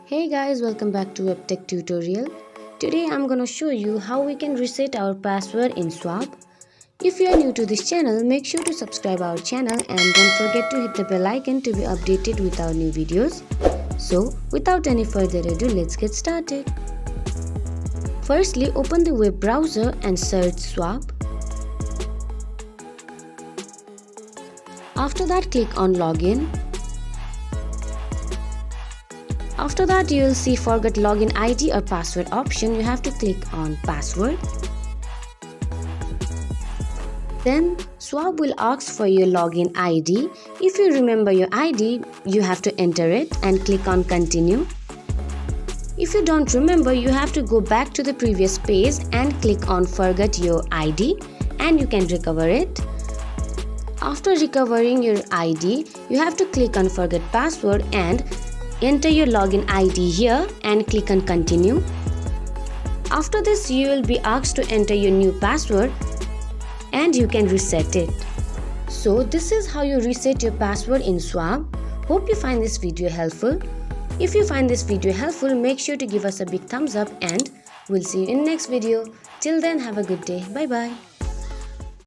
Hey guys, welcome back to WebTech tutorial. Today I'm gonna show you how we can reset our password in Schwab. If you are new to this channel, make sure to subscribe our channel and don't forget to hit the bell icon to be updated with our new videos. So without any further ado, let's get started. Firstly, open the web browser and search Schwab. After that, click on Login. After that, you will see Forget Login ID or Password option. You have to click on Password. Then Schwab will ask for your login ID. If you remember your ID, you have to enter it and click on Continue. If you don't remember, you have to go back to the previous page and click on Forget Your ID and you can recover it. After recovering your ID, you have to click on Forget Password and enter your login ID here and click on Continue. After this, you will be asked to enter your new password and you can reset it. So this is how you reset your password in Schwab. Hope you find this video helpful. If you find this video helpful, make sure to give us a big thumbs up and we'll see you in next video. Till then, have a good day. Bye bye.